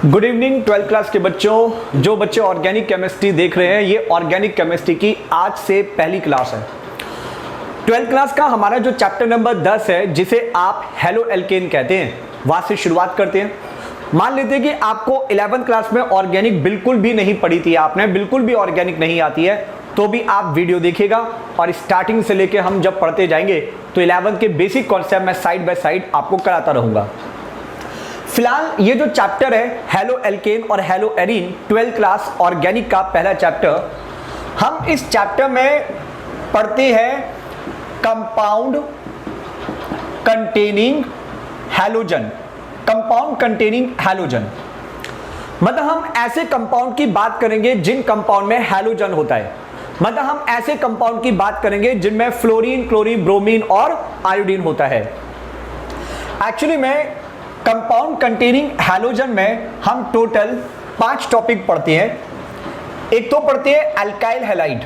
Good evening 12th class के बच्चों। जो बच्चे ऑर्गेनिक केमिस्ट्री देख रहे हैं, ये ऑर्गेनिक केमिस्ट्री की आज से पहली क्लास है। 12th क्लास का हमारा जो चैप्टर नंबर 10 है, जिसे आप हेलो एल्केन कहते हैं, वहां से शुरुआत करते हैं। मान लेते हैं कि आपको 11th क्लास में ऑर्गेनिक बिल्कुल भी नहीं पढ़ी थी, आपने बिल्कुल भी ऑर्गेनिक नहीं आती है, तो भी आप वीडियो देखिएगा और स्टार्टिंग से लेके हम जब पढ़ते जाएंगे तो 11th के बेसिक कॉन्सेप्ट मैं साइड बाय साइड आपको कराता रहूंगा। फिलहाल ये जो चैप्टर है हेलो एल्केन और hello arene, 12th class organic का पहला चैप्टर, हम इस चैप्टर में पढ़ते हैं compound containing halogen. Compound containing halogen मतलब हम ऐसे कंपाउंड की बात करेंगे जिन कंपाउंड में हैलोजन होता है। मतलब हम ऐसे कंपाउंड की बात करेंगे जिनमें फ्लोरीन, क्लोरीन, ब्रोमीन और आयोडीन होता है। एक्चुअली में कंपाउंड कंटेनिंग हैलोजन में हम टोटल 5 टॉपिक पढ़ते हैं। एक तो पढ़ते हैं अल्काइल हैलाइड।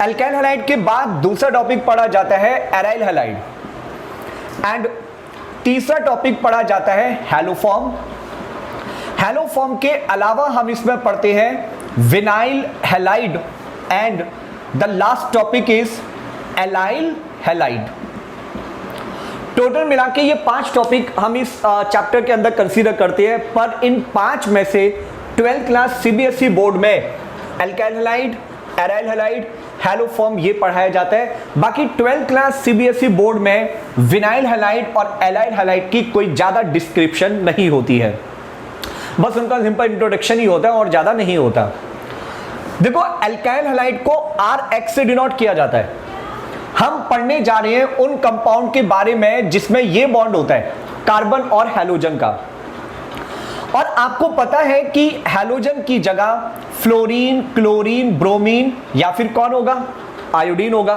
अल्काइल हैलाइड के बाद दूसरा टॉपिक पढ़ा जाता है एराइल हैलाइड एंड तीसरा टॉपिक पढ़ा जाता है हैलोफॉर्म। हैलोफॉर्म के अलावा हम इसमें पढ़ते हैं vinyl halide and the last topic is allyl halide. Total मिला के ये 5 टॉपिक हम इस चैप्टर के अंदर कंसीडर करते हैं, पर इन 5 में से 12th क्लास सीबीएसई बोर्ड में alkyl halide, aryl halide, haloform ये पढ़ाया जाता है। बाकी 12th क्लास सीबीएसई बोर्ड में विनाइल हैलाइड और एलाइल हैलाइड की कोई ज़्यादा डिस्क्रिप्शन नहीं होती है, बस उनका सिंपल इंट्रोडक्शन ही होता है और ज़्यादा नहीं होता। देखो, अल्काइल हैलाइड को RX से डिनोट किया जाता है। हम पढ़ने जा रहे हैं उन कंपाउंड के बारे में जिसमें ये बॉन्ड होता है कार्बन और हैलोजन का। और आपको पता है कि हैलोजन की जगह फ्लोरीन, क्लोरीन, ब्रोमीन या फिर कौन होगा, आयोडीन होगा।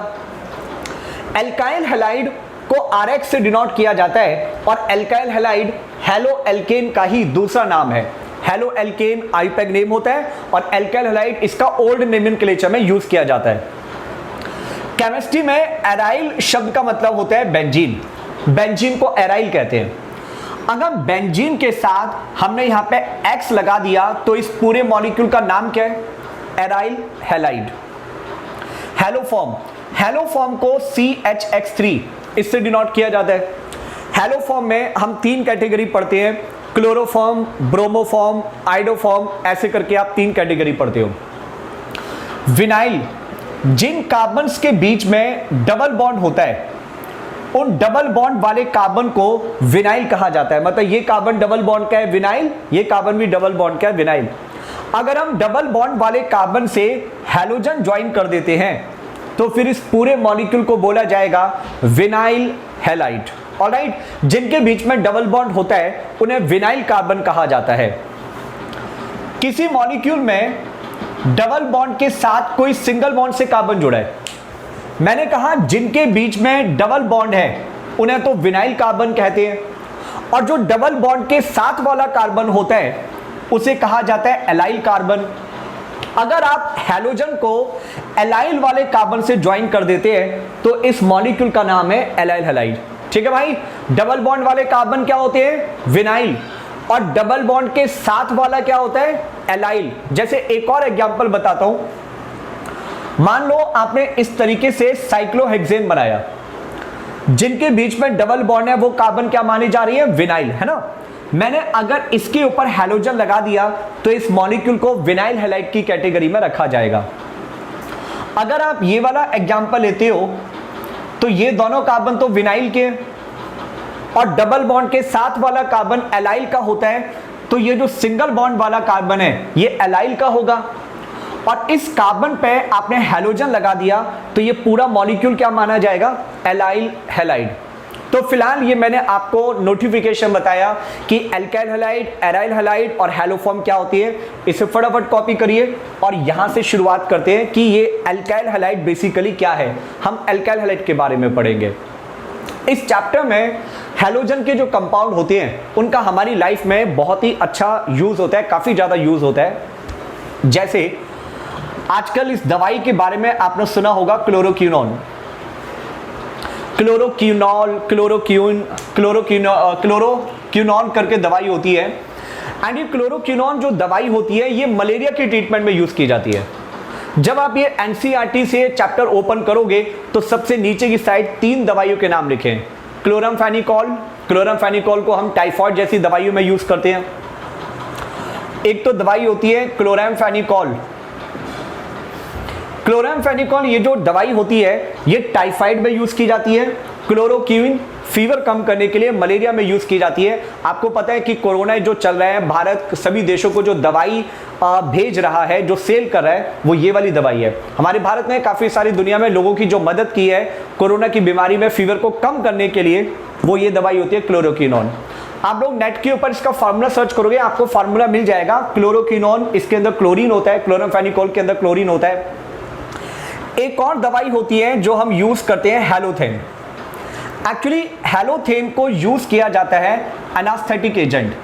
अल्काइल हैलाइड को RX से डिनोट किया जाता है और अल्काइल हैलाइड हेलो एल्केन का ही दूसरा नाम है। हेलो एल्केन आईयूपैक नेम होता है और अल्काइल हैलाइड इसका ओल्ड नोमेनक्लेचर में यूज किया जाता है। केमिस्ट्री में एराइल शब्द का मतलब होता है बेंजीन। बेंजीन को एराइल कहते हैं। अगर बेंजीन के साथ हमने यहां पे X लगा दिया तो इस पूरे मॉलिक्यूल का नाम क्या है, एराइल हैलाइड। हैलोफॉर्म, हैलोफॉर्म को CHX3 इससे डिनोट किया जाता है। हैलोफॉर्म में हम 3 कैटेगरी पढ़ते हैं, क्लोरोफॉर्म, ब्रोमोफॉर्म, आइडोफॉर्म, ऐसे करके आप 3 कैटेगरी पढ़ते हो। विनाइल, जिन कार्बन्स के बीच में डबल बॉन्ड होता है, उन डबल बॉन्ड वाले कार्बन को विनाइल कहा जाता है। मतलब ये कार्बन डबल बॉन्ड का है विनाइल, ये कार्बन भी डबल बॉन्ड का है विनाइल। अगर हम डबल बॉन्ड वाले कार्बन से हैलोजन ज्वाइन कर देते हैं तो फिर इस पूरे मॉलिक्यूल को बोला जाएगा विनाइल हैलाइड। ऑलराइट, जिनके बीच में डबल बॉन्ड होता है उन्हें विनाइल कार्बन कहा जाता है। किसी मॉलिक्यूल में डबल बॉन्ड के साथ कोई सिंगल बॉन्ड से कार्बन जुड़ा है, मैंने कहा जिनके बीच में डबल बॉन्ड है उन्हें तो विनाइल कार्बन कहते हैं, और जो डबल बॉन्ड के साथ वाला कार्बन होता है उसे कहा जाता है एलाइल कार्बन। अगर आप हैलोजन को एलाइल वाले कार्बन से ज्वाइन कर देते हैं तो इस मॉलिक्यूल का नाम है एलाइल हैलाइड। ठीक है भाई, डबल बॉन्ड वाले कार्बन क्या होते हैं, विनाइल, और डबल बॉन्ड के साथ वाला क्या होता है, एलाइल। जैसे एक और एग्जांपल बताता हूं। मान लो आपने इस तरीके से साइक्लोहेक्सेन बनाया, जिनके बीच में डबल बॉन्ड है, वो कार्बन क्या मानी जा रही है, विनाइल, है ना। मैंने अगर इसके ऊपर हैलोजन लगा दिया तो इस मॉलिक्यूल को विनाइल हैलाइड की कैटेगरी में रखा जाएगा। अगर आप ये वाला एग्जांपल लेते हो तो ये दोनों कार्बन तो विनाइल के और डबल बॉन्ड के साथ वाला कार्बन एलाइल का होता है, तो ये जो सिंगल बॉन्ड वाला कार्बन है ये एलाइल का होगा। और इस कार्बन पे आपने हैलोजन लगा दिया तो ये पूरा मॉलिक्यूल क्या माना जाएगा, एलाइल हैलाइड। तो फिलहाल ये मैंने आपको नोटिफिकेशन बताया कि अल्काइल हैलाइड, एराइल हैलाइड और हैलोफॉर्म क्या होती है। इसे फटाफट कॉपी करिए और यहां से शुरुआत करते हैं कि ये अल्काइल हैलाइड बेसिकली क्या है। हम अल्काइल हैलाइड के बारे में पढ़ेंगे। इस चैप्टर में हैलोजन के जो कंपाउंड होते हैं उनका हमारी लाइफ में बहुत ही अच्छा यूज होता है, काफी ज्यादा यूज होता है। जैसे आजकल इस दवाई के बारे में आपने सुना होगा क्लोरोक्विनोन। क्लोरोक्विनॉल, क्लोरोक्विनॉल करके दवाई होती है। एंड ये क्लोरोक्विनोन जो दवाई होती है ये मलेरिया के ट्रीटमेंट में यूज की जाती है। जब आप ये एनसीईआरटी से चैप्टर ओपन करोगे तो सबसे नीचे की साइड 3 दवाइयों के नाम लिखे हैं। क्लोरामफेनिकोल को हम टाइफाइड जैसी दवाइयों में यूज करते हैं। एक तो दवाई होती है क्लोरामफेनिकोल। क्लोरामफेनिकोल ये जो दवाई होती है ये टाइफाइड में यूज की जाती है। क्लोरोक्विन फीवर कम करने के लिए मलेरिया में यूज की जाती है। आपको पता है कि कोरोना जो चल रहा है, भारत सभी देशों को जो दवाई भेज रहा है, जो सेल कर रहा है, वो ये वाली दवाई है। हमारे भारत ने काफी सारी दुनिया में लोगों की जो मदद की है कोरोना की बीमारी में फीवर को कम करने के लिए, वो ये दवाई होती है क्लोरोक्विनोन। आप लोग नेट के ऊपर इसका फार्मूला सर्च करोगे, आपको फार्मूला मिल जाएगा। क्लोरोक्विनोन, इसके अंदर क्लोरीन होता है, क्लोरामफेनिकोल के अंदर क्लोरीन होता है। एक और दवाई होती है जो हम यूज करते हैं, हैलोथेन। एक्चुअली हैलोथेन को यूज किया जाता है एनास्थेटिक एजेंट।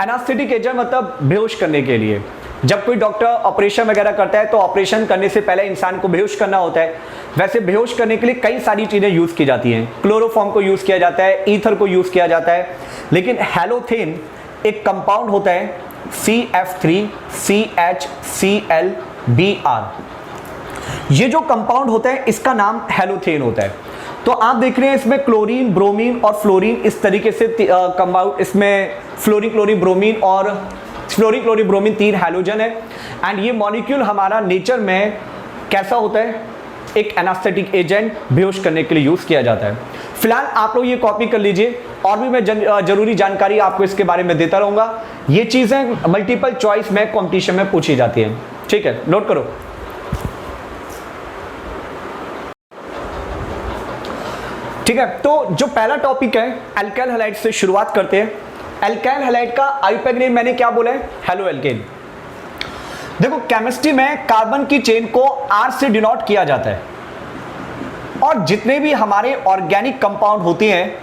एनास्थेटिक एजेंट मतलब बेहोश करने के लिए। जब कोई डॉक्टर ऑपरेशन वगैरह करता है तो ऑपरेशन करने से पहले इंसान को बेहोश करना होता है। वैसे बेहोश करने के लिए कई सारी चीजें यूज की जाती हैं। क्लोरोफॉर्म को यूज किया जाता है, ईथर को यूज किया जाता है, लेकिन हैलोथेन एक कंपाउंड होता है CF3CHClBr। ये जो कंपाउंड होता है इसका नाम हैलोथेन होता है। तो आप देख रहे हैं इसमें क्लोरीन, ब्रोमीन और फ्लोरीन इस तरीके से कंपाउंड, इसमें फ्लोरीन, क्लोरीन, ब्रोमीन और फ्लोरीन, क्लोरीन, ब्रोमीन 3 हैलोजन है। एंड ये मॉलिक्यूल हमारा नेचर में कैसा होता है, एक एनास्थेटिक एजेंट, बेहोश करने के लिए यूज किया जाता है। फिलहाल आप लोग ये कॉपी कर लीजिए, और भी मैं जरूरी जानकारी आपको इसके बारे में देता रहूंगा। ये चीजें मल्टीपल चॉइस में कॉम्पिटिशन में पूछी जाती है। ठीक है, नोट करो। ठीक है, तो जो पहला टॉपिक है एल्काइल हैलाइड से शुरुआत करते हैं। एल्काइल हैलाइड का आईयूपैक नेम मैंने क्या बोला है, हेलो एल्केन। देखो केमिस्ट्री में कार्बन की चेन को R से डिनोट किया जाता है, और जितने भी हमारे ऑर्गेनिक कंपाउंड होते हैं,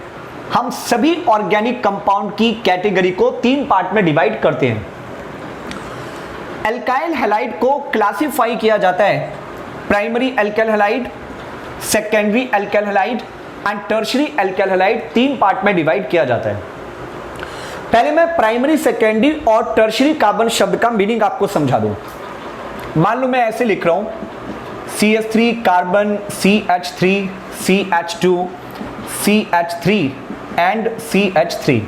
हम सभी ऑर्गेनिक कंपाउंड की कैटेगरी को 3 पार्ट में डिवाइड करते हैं। एल्काइल हैलाइड को क्लासिफाई किया जाता है primary alkyl halide, secondary alkyl halide and tertiary alkyl halide, 3 part में डिवाइड किया जाता है। पहले मैं प्राइमरी, सेकेंडरी और टर्शियरी कार्बन शब्द का मीनिंग आपको समझा दूं। मान लो मैं ऐसे लिख रहा हूं CH3 carbon, CH3, CH2, CH3 and CH3।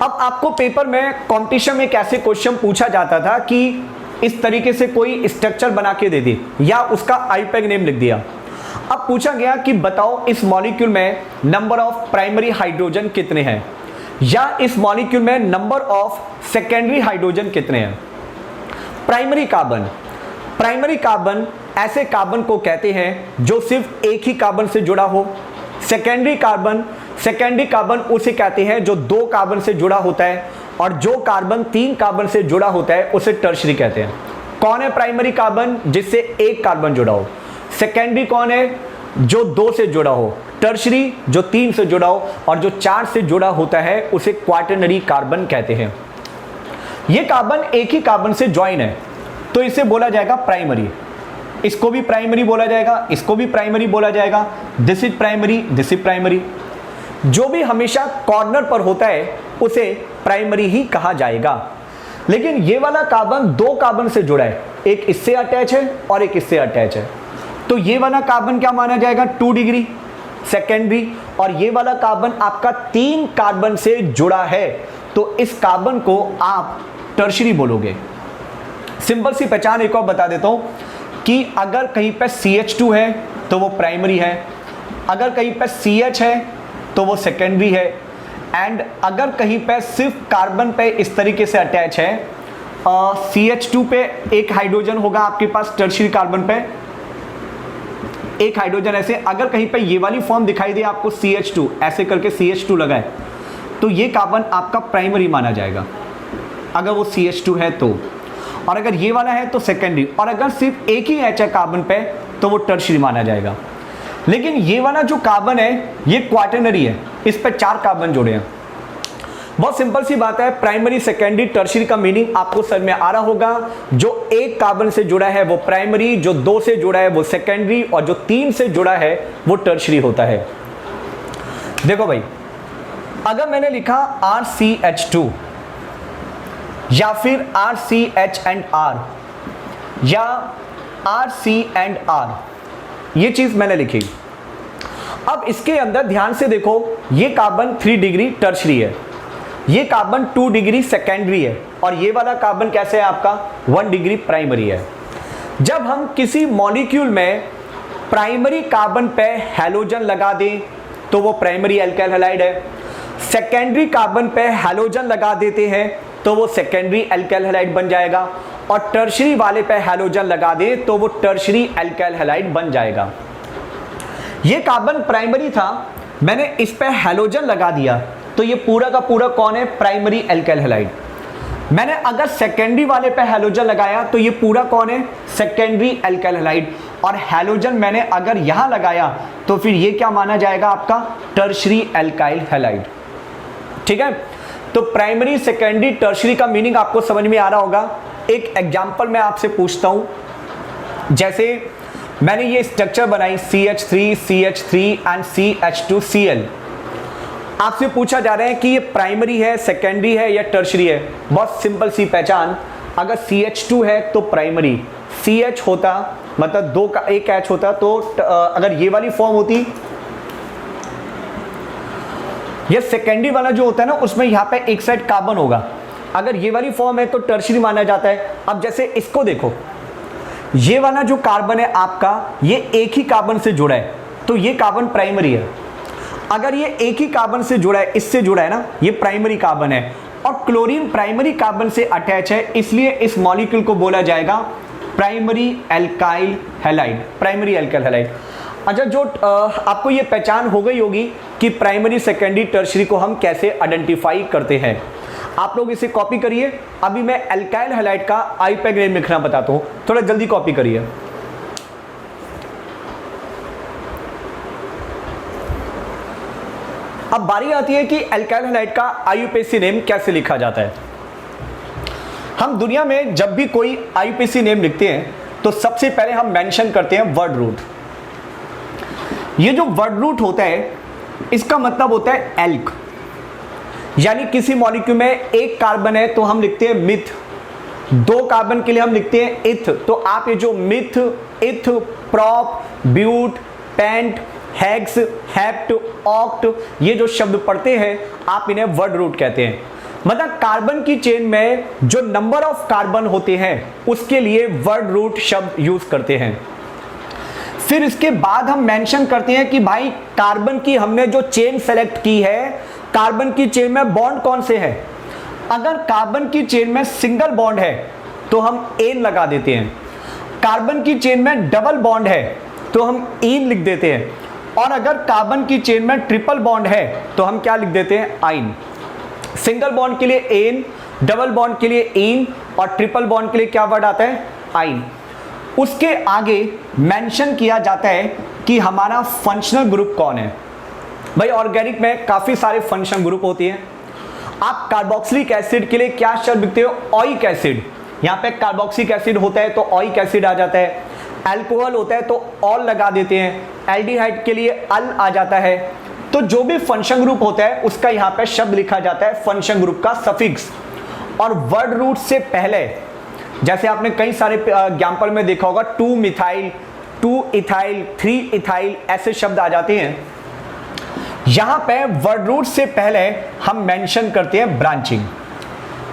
अब आपको पेपर में कॉम्पिटिशन में एक ऐसे क्वेश्चन पूछा जाता था कि इस तरीके से कोई स्ट्रक्चर बना के दे दी या उसका आईयूपैक नेम लिख दिया। अब पूछा गया कि बताओ इस मॉलिक्यूल में नंबर ऑफ प्राइमरी हाइड्रोजन कितने हैं, या इस मॉलिक्यूल में नंबर ऑफ सेकेंडरी हाइड्रोजन कितने हैं। प्राइमरी कार्बन ऐसे कार्बन को कहते हैं जो सिर्फ एक ही कार्बन से जुड़ा हो। सेकेंडरी कार्बन उसे कहते हैं जो 2 कार्बन से जुड़ा होता है, और जो कार्बन 3 कार्बन से जुड़ा होता है उसे टर्शियरी कहते हैं। कौन है प्राइमरी कार्बन, जिससे 1 कार्बन जुड़ा हो। सेकेंडरी कौन है, जो 2 से जुड़ा हो। टर्शियरी जो 3 से जुड़ा हो, और जो 4 से जुड़ा होता है उसे क्वाटरनरी कार्बन कहते हैं। ये कार्बन एक ही कार्बन से ज्वाइन है, तो इसे बोला जाएगा प्राइमरी। इसको भी प्राइमरी बोला जाएगा, इसको भी प्राइमरी बोला जाएगा। This is primary, this is primary. जो भी हमेशा कॉर्नर पर होता है उसे प्राइमरी ही कहा जाएगा। लेकिन ये वाला कार्बन 2 कार्बन से जुड़ा है, एक इससे अटैच है और एक इससे अटैच है, तो ये वाला कार्बन क्या माना जाएगा, 2 डिग्री सेकेंडरी। और ये वाला कार्बन आपका 3 कार्बन से जुड़ा है, तो इस कार्बन को आप टर्शियरी बोलोगे। सिंपल सी पहचान एक और बता देता हूं कि अगर कहीं पे CH2 है तो वो प्राइमरी है, अगर कहीं पे CH है तो वो सेकेंडरी है, एंड अगर कहीं पे सिर्फ कार्बन पे इस तरीके से अटैच है, CH2 पे एक हाइड्रोजन होगा आपके पास, टर्शियरी कार्बन पे एक हाइड्रोजन ऐसे, अगर कहीं पे ये वाली फॉर्म दिखाई दे आपको CH2 ऐसे करके CH2 लगा है, तो ये कार्बन आपका प्राइमरी माना जाएगा अगर वो CH2 है तो, और अगर ये वाला है तो सेकेंडरी, और अगर सिर्फ एक ही H है कार्बन पे तो वो टर्शियरी माना जाएगा। लेकिन ये वाला जो कार्बन है ये क्वाटरनरी है, इस पे 4 कार्बन जुड़े हैं। बहुत सिंपल सी बात है, प्राइमरी, सेकेंडरी, टर्शियरी का मीनिंग आपको समझ में आ रहा होगा। जो 1 कार्बन से जुड़ा है वो प्राइमरी, जो 2 से जुड़ा है वो सेकेंडरी, और जो 3 से जुड़ा है वो टर्शियरी होता है। देखो भाई, अगर मैंने लिखा RCH2 या फिर RCH एंड R या RC एंड R, ये चीज मैंने लिखी। अब इसके अंदर ध्यान से देखो, ये कार्बन 3 डिग्री टर्शरी है, ये कार्बन 2 डिग्री सेकेंडरी है, और ये वाला कार्बन कैसे है आपका 1 डिग्री प्राइमरी है। जब हम किसी मॉलिक्यूल में प्राइमरी कार्बन पे हैलोजन लगा दें तो वो प्राइमरी एल्काइल हैलाइड है, सेकेंडरी कार्बन पे हैलोजन लगा देते हैं तो वो सेकेंडरी एल्काइल हैलाइड बन जाएगा, और टर्शरी वाले पे हैलोजन लगा दें तो वो टर्शरी एल्काइल हैलाइड बन जाएगा। ये कार्बन प्राइमरी था, मैंने इस पे हैलोजन लगा दिया तो ये पूरा का पूरा कौन है, प्राइमरी एल्काइल हैलाइड। मैंने अगर सेकेंडरी वाले पे हैलोजन लगाया तो ये पूरा कौन है, सेकेंडरी एल्काइल हैलाइड, और हैलोजन मैंने अगर यहां लगाया तो फिर ये क्या माना जाएगा आपका, टर्शरी एल्काइल हैलाइड। ठीक है, तो प्राइमरी सेकेंडरी टर्शरी का मीनिंग आपको समझ में आ रहा होगा। एक एग्जांपल मैं आपसे पूछता हूं, जैसे मैंने ये स्ट्रक्चर बनाई CH3 CH3 एंड CH2Cl, आपसे पूछा जा रहा है कि ये प्राइमरी है, सेकेंडरी है या टर्शरी है। बहुत सिंपल सी पहचान, अगर CH2 है तो प्राइमरी, CH होता मतलब 2 का 1 H होता, तो अगर ये वाली फॉर्म होती, ये सेकेंडरी वाला जो होता है ना उसमें यहाँ पे एक साइड कार्बन होगा, अगर ये वाली फॉर्म है तो टर्शरी माना जाता है। अब जैसे इसको देखो, ये वाला जो कार्बन है आपका, ये एक ही कार्बन से जुड़ा है तो ये कार्बन प्राइमरी है। अगर ये एक ही कार्बन से जुड़ा है, इससे जुड़ा है ना, ये प्राइमरी कार्बन है, और क्लोरीन प्राइमरी कार्बन से अटैच है, इसलिए इस मॉलिक्यूल को बोला जाएगा primary alkyl halide, primary alkyl halide. अच्छा, जो आपको ये पहचान हो गई होगी कि प्राइमरी सेकेंडरी टर्शरी को हम कैसे आइडेंटिफाई करते हैं, आप लोग इसे कॉपी करिए। अभी मैं एल्काइल हैलाइड का आईपैक नेम लिखना बताता हूं, थोड़ा जल्दी कॉपी करिए। अब बारी आती है कि एल्काइल हैलाइड का आईयूपीएसी नेम कैसे लिखा जाता है। हम दुनिया में जब भी कोई आईयूपीएसी नेम लिखते हैं तो सबसे पहले हम मेंशन करते हैं वर्ड रूट। ये जो वर्ड रूट होता है इसका मतलब होता है एल्क, यानी किसी मॉलिक्यूल में एक कार्बन है तो हम लिखते हैं मिथ, 2 कार्बन के लिए हम लिखते हैं इथ। तो आप ये जो meth, eth, prop, but, pent, hex, hept, oct, ये जो शब्द पढ़ते हैं आप इन्हें वर्ड रूट कहते हैं। मतलब कार्बन की चेन में जो नंबर ऑफ कार्बन होते हैं उसके लिए वर्ड रूट शब्द यूज करते हैं। फिर इसके बाद हम मेंशन करते हैं कि भाई कार्बन की हमने जो चेन सेलेक्ट की है, कार्बन की चेन में बॉन्ड कौन से हैं। अगर कार्बन की चेन में सिंगल बॉन्ड है तो हम एन लगा देते हैं, कार्बन की चेन में डबल बॉन्ड है तो हम इन लिख देते हैं, और अगर कार्बन की चेन में ट्रिपल बॉन्ड है तो हम क्या लिख देते हैं, आइन। सिंगल बॉन्ड के लिए एन, डबल बॉन्ड के लिए इन, और ट्रिपल बॉन्ड के लिए क्या वर्ड आता है, आइन। उसके आगे मेंशन किया जाता है कि हमारा फंक्शनल ग्रुप कौन है। भाई ऑर्गेनिक में काफी सारे फंक्शनल ग्रुप होती हैं। आप कार्बोक्सिलिक एसिड के लिए क्या शब्द लिखते हो, ओइक एसिड। यहाँ पे कार्बोक्सिलिक एसिड होता है तो ओइक एसिड आ जाता है, अल्कोहल होता है तो ऑल लगा देते हैं, एल्डिहाइड के लिए अल आ जाता है। तो जो भी फंक्शन ग्रुप होता है उसका यहाँ पे शब्द लिखा जाता है फंक्शन ग्रुप का सफिक्स। और वर्ड रूट से पहले, जैसे आपने कई सारे एग्जाम्पल में देखा होगा 2 मिथाइल, 2 इथाइल, 3 इथाइल, ऐसे शब्द आ जाते हैं। यहां पे वर्ड रूट से पहले हम मेंशन करते हैं ब्रांचिंग।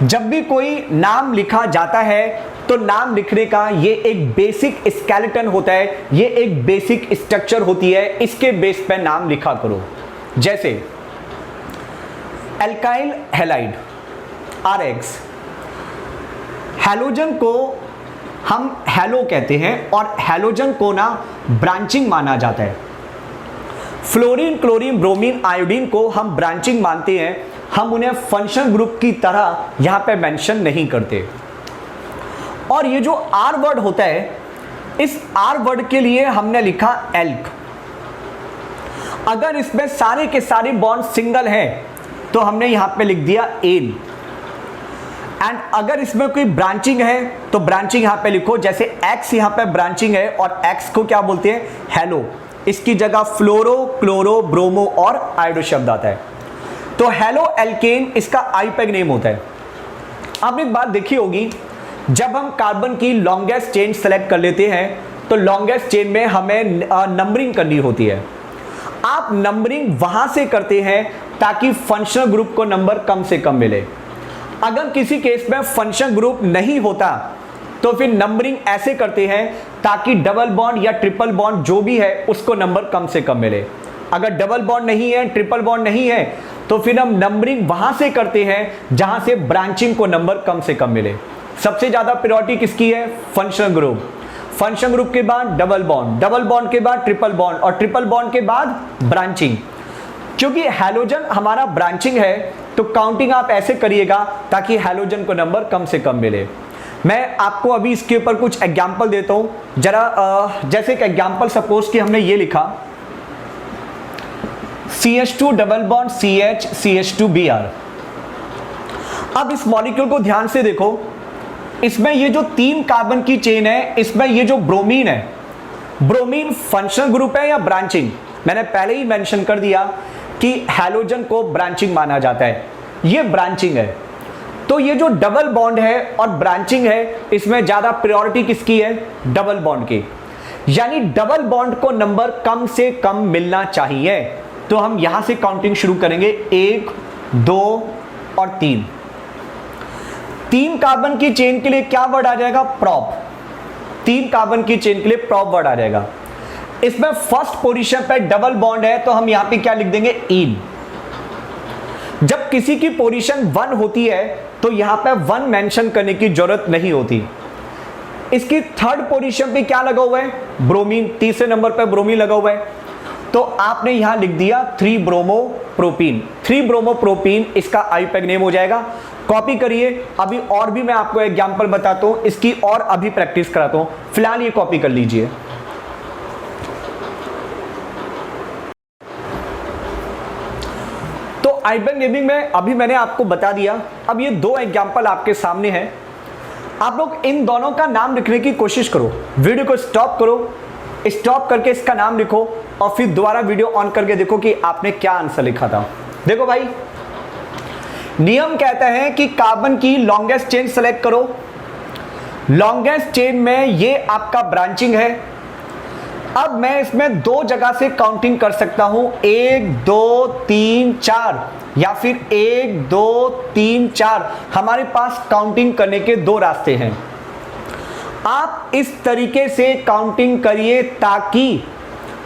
जब भी कोई नाम लिखा जाता है तो नाम लिखने का ये एक बेसिक स्केलेटन होता है, ये एक बेसिक स्ट्रक्चर होती है, इसके बेस पे नाम लिखा करो। जैसे एल्काइल हैलाइड RX, हैलोजन को हम हैलो कहते हैं और हैलोजन को ना ब्रांचिंग माना जाता है। फ्लोरीन, क्लोरीन, ब्रोमीन, आयोडीन को हम ब्रांचिंग मानते हैं, हम उन्हें फंक्शन ग्रुप की तरह यहां पे मेंशन नहीं करते। और ये जो R वर्ड होता है, इस R वर्ड के लिए हमने लिखा एल्क। अगर इसमें सारे के सारे बॉन्ड सिंगल हैं तो हमने यहां पे लिख दिया एन। एंड अगर इसमें कोई ब्रांचिंग है तो ब्रांचिंग यहां पे लिखो, जैसे X यहां पे ब्रांचिंग है और X को क्या बोलते हैं, हेलो। इसकी जगह फ्लोरो, क्लोरो, ब्रोमो और आयोडो शब्द आता है। तो हेलो एल्केन इसका आईपैक नेम होता है। आपने एक बात देखी होगी, जब हम कार्बन की लॉन्गेस्ट चेन सेलेक्ट कर लेते हैं तो लॉन्गेस्ट चेन में हमें नंबरिंग करनी होती है। आप नंबरिंग वहां से करते हैं ताकि फंक्शनल ग्रुप को नंबर कम से कम मिले। अगर किसी केस में फंक्शनल ग्रुप नहीं होता तो फिर नंबरिंग ऐसे करते हैं ताकि डबल बॉन्ड या ट्रिपल बॉन्ड जो भी है उसको नंबर कम से कम मिले। अगर डबल बॉन्ड नहीं है, ट्रिपल बॉन्ड नहीं है, तो फिर हम नंबरिंग वहां से करते हैं जहां से ब्रांचिंग को नंबर कम से कम मिले। सबसे ज्यादा प्रायोरिटी किसकी है? Functional group. फंक्शनल ग्रुप के बाद डबल बॉन्ड, डबल बॉन्ड के बाद ट्रिपल बॉन्ड और ट्रिपल बॉन्ड के बाद ब्रांचिंग। क्योंकि हैलोजन हमारा ब्रांचिंग है तो काउंटिंग आप ऐसे करिएगा ताकि हैलोजन को नंबर कम से कम मिले। मैं आपको अभी इसके ऊपर कुछ एग्जाम्पल देता हूं जरा। जैसे एक एग्जाम्पल सपोज कि हमने ये लिखा CH2 double bond CH CH2Br। अब इस मॉलिक्यूल को ध्यान से देखो, इसमें ये जो 3 कार्बन की चेन है, इसमें ये जो ब्रोमीन है, ब्रोमीन फंक्शनल ग्रुप है या ब्रांचिंग? मैंने पहले ही मेंशन कर दिया कि हैलोजन को ब्रांचिंग माना जाता है, ये ब्रांचिंग है। तो ये जो डबल बॉन्ड है और ब्रांचिंग है, इसमें ज्यादा प्रायोरिटी किसकी है? डबल बॉन्ड की। यानी डबल बॉन्ड को नंबर कम से कम मिलना चाहिए। तो हम यहां से काउंटिंग शुरू करेंगे, 1 2 और 3। 3 कार्बन की चेन के लिए क्या वर्ड आ जाएगा? प्रॉप। 3 कार्बन की चेन के लिए प्रॉप वर्ड आ जाएगा। इसमें फर्स्ट पोजीशन पे डबल बॉन्ड है तो हम यहां पे क्या लिख देंगे? इन। जब किसी की पोजीशन 1 होती है तो यहां पे 1 मेंशन करने की जरूरत नहीं होती। इसकी थर्ड पोजीशन पे क्या लगा हुआ है? ब्रोमीन। तीसरे नंबर पे ब्रोमीन लगा हुआ है तो आपने यहां लिख दिया 3 ब्रोमोप्रोपीन। 3 ब्रोमोप्रोपीन इसका आईपैक नेम हो जाएगा। कॉपी करिए। अभी और भी मैं आपको एग्जांपल बताता हूं, इसकी और अभी प्रैक्टिस कराता हूं। फिलहाल ये कॉपी कर लीजिए। तो आईपैक नेमिंग में अभी मैंने आपको बता दिया। अब ये 2 एग्जांपल आपके सामने हैं। आप लोग इन दोनों का नाम लिखने की कोशिश करो। वीडियो को स्टॉप करो, स्टॉप करके इसका नाम लिखो और फिर दोबारा वीडियो ऑन करके देखो कि आपने क्या आंसर लिखा था। देखो भाई, नियम कहता है कि कार्बन की लॉन्गेस्ट चेन सेलेक्ट करो। लॉन्गेस्ट चेन में ये आपका ब्रांचिंग है। अब मैं इसमें 2 जगह से काउंटिंग कर सकता हूं, 1 2 3 4 या फिर 1 2 3 4। हमारे पास काउंटिंग करने के 2 रास्ते हैं। आप इस तरीके से काउंटिंग करिए ताकि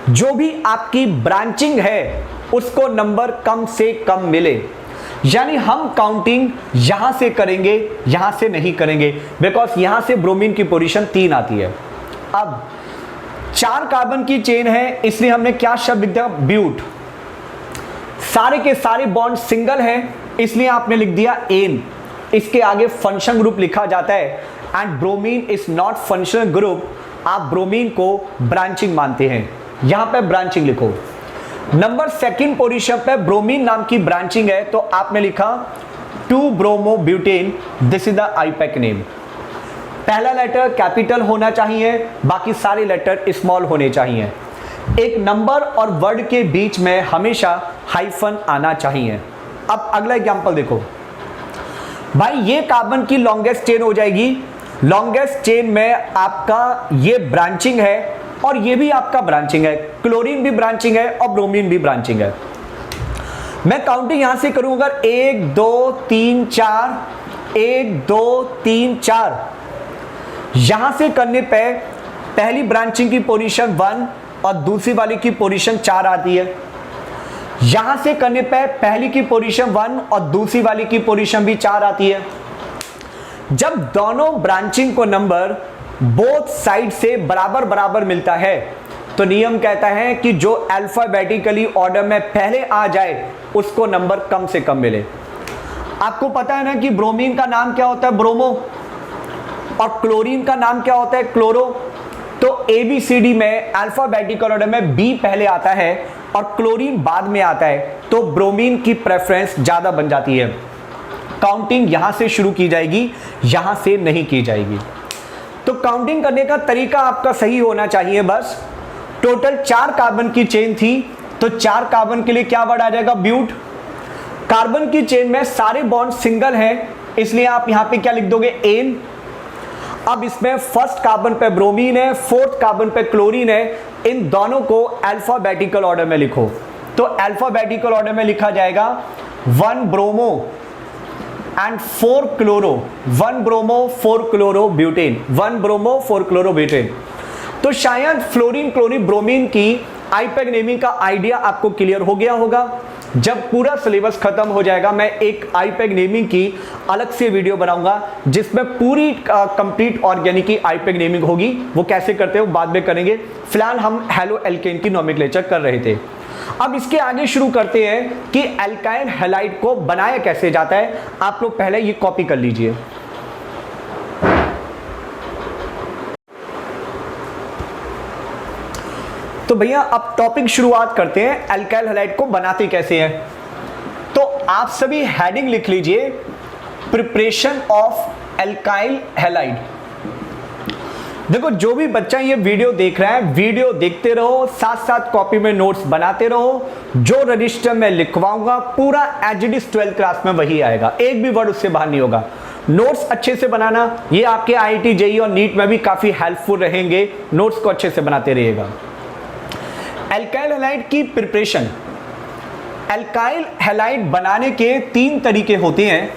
जो भी आपकी ब्रांचिंग है उसको नंबर कम से कम मिले। यानी हम काउंटिंग यहां से करेंगे, यहां से नहीं करेंगे, बिकॉज यहां से ब्रोमीन की पोजीशन 3 आती है। अब 4 कार्बन की चेन है इसलिए हमने क्या शब्द लिख दिया? ब्यूट। सारे के सारे बॉन्ड सिंगल हैं इसलिए आपने लिख दिया एन। इसके आगे फंक्शनल ग्रुप लिखा जाता है and bromine is not functional group. आप ब्रोमीन को ब्रांचिंग मानते हैं, यहां पे ब्रांचिंग लिखो। नंबर 2 पोजीशन पे ब्रोमीन नाम की ब्रांचिंग है तो आपने लिखा 2 bromobutane. This is the IUPAC name. पहला लेटर कैपिटल होना चाहिए, बाकी सारे लेटर स्मॉल होने चाहिए। एक नंबर और वर्ड के बीच में हमेशा हाइफन आना चाहिए। अब अगला एग्जांपल देखो भाई, ये कार्बन की लॉन्गेस्ट चेन हो जाएगी। लॉन्गेस्ट चेन में आपका ये ब्रांचिंग है और ये भी आपका ब्रांचिंग है। क्लोरीन भी ब्रांचिंग है और ब्रोमीन भी ब्रांचिंग है। मैं काउंटिंग यहां से करूं, अगर 1 2 3 4 1 2 3 4 यहां से करने पे पहली ब्रांचिंग की पोजीशन 1 और दूसरी वाली की पोजीशन 4 आती है। यहां से करने पे पहली की पोजीशन 1 और दूसरी वाली की पोजीशन भी 4 आती है। जब दोनों ब्रांचिंग को नंबर बोथ साइड से बराबर बराबर मिलता है तो नियम कहता है कि जो अल्फाबेटिकली ऑर्डर में पहले आ जाए उसको नंबर कम से कम मिले। आपको पता है ना कि ब्रोमीन का नाम क्या होता है? ब्रोमो। और क्लोरीन का नाम क्या होता है? क्लोरो। तो ABCD में अल्फाबेटिकल ऑर्डर में B पहले आता है और क्लोरीन बाद में आता है तो ब्रोमीन की प्रेफरेंस ज्यादा बन जाती है। काउंटिंग यहां से शुरू की जाएगी, यहां से नहीं की जाएगी। तो काउंटिंग करने का तरीका आपका सही होना चाहिए। बस टोटल 4 कार्बन की चेन थी तो 4 कार्बन के लिए क्या वर्ड आ जाएगा? ब्यूट। कार्बन की चेन में सारे बॉन्ड सिंगल हैं इसलिए आप यहां पे क्या लिख दोगे, एन। अब इसमें फर्स्ट कार्बन पे ब्रोमीन है, फोर्थ कार्बन पे क्लोरीन है, इन दोनों को अल्फाबेटिकल ऑर्डर में लिखो। तो अल्फाबेटिकल ऑर्डर में लिखा जाएगा 1 bromo and 4 chloro, 1 bromo 4 chloro butane, 1 bromo 4 chloro butane. तो शायद फ्लोरीन क्लोरीन ब्रोमीन की आईपैक नेमिंग का आइडिया आपको क्लियर हो गया होगा। जब पूरा सिलेबस खत्म हो जाएगा मैं एक आईपैक नेमिंग की अलग से वीडियो बनाऊंगा जिसमें पूरी कंप्लीट ऑर्गेनिक की आईपैक नेमिंग होगी। वो कैसे करते हैं वो बाद में करेंगे, फिलहाल हम हेलो एल्केन की नोमेनक्लेचर कर रहे थे। अब इसके आगे शुरू करते हैं कि एल्काइल हैलाइड को बनाया कैसे जाता है। आप लोग पहले ये कॉपी कर लीजिए। तो भैया अब टॉपिक शुरुआत करते हैं, एल्काइल हैलाइड को बनाते कैसे हैं। तो आप सभी हेडिंग लिख लीजिए, प्रिपरेशन ऑफ एल्काइल हैलाइड। देखो जो भी बच्चा ये वीडियो देख रहा है, वीडियो देखते रहो, साथ साथ कॉपी में नोट्स बनाते रहो। जो रजिस्टर में लिखवाऊंगा पूरा as it is 12th class में वही आएगा, एक भी वर्ड उससे बाहर नहीं होगा। नोट्स अच्छे से बनाना, ये आपके IIT JEE और नीट में भी काफी हेल्पफुल रहेंगे। नोट्स को अच्छे से बनाते रहिएगा। एल्काइल हैलाइड की प्रिपरेशन, एल्काइल हैलाइड बनाने के 3 तरीके होते हैं।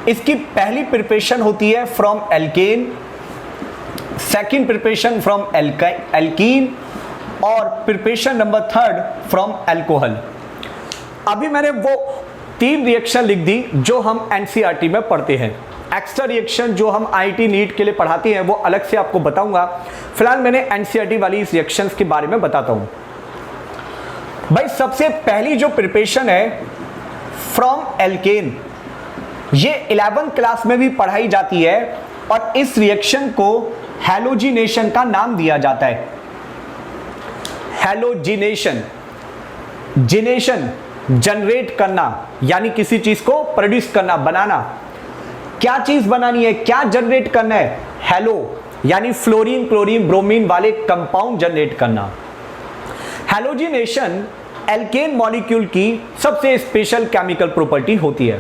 इसकी पहली प्रिपरेशन होती है from alkane, second preparation from alkene और प्रिपरेशन नंबर 3 फ्रॉम अल्कोहल। अभी मैंने वो 3 रिएक्शन लिख दी जो हम NCERT में पढ़ते हैं। एक्स्ट्रा रिएक्शन जो हम IIT नीट के लिए पढ़ाते हैं वो अलग से आपको बताऊंगा। फिलहाल मैंने NCERT वाली इस रिएक्शंस के बारे में बताता हूं। भाई सबसे पहली जो प्रिपरेशन है फ्रॉम एल्केन, ये 11th क्लास में भी पढ़ाई जाती है और इस रिएक्शन को हैलोजिनेशन का नाम दिया जाता है। हैलोजिनेशन, जिनेशन जनरेट करना यानी किसी चीज को प्रोड्यूस करना, बनाना। क्या चीज बनानी है, क्या जनरेट करना है, हैलो यानी फ्लोरीन क्लोरीन ब्रोमीन वाले कंपाउंड जनरेट करना। हैलोजिनेशन एल्केन मॉलिक्यूल की सबसे स्पेशल केमिकल प्रॉपर्टी होती है।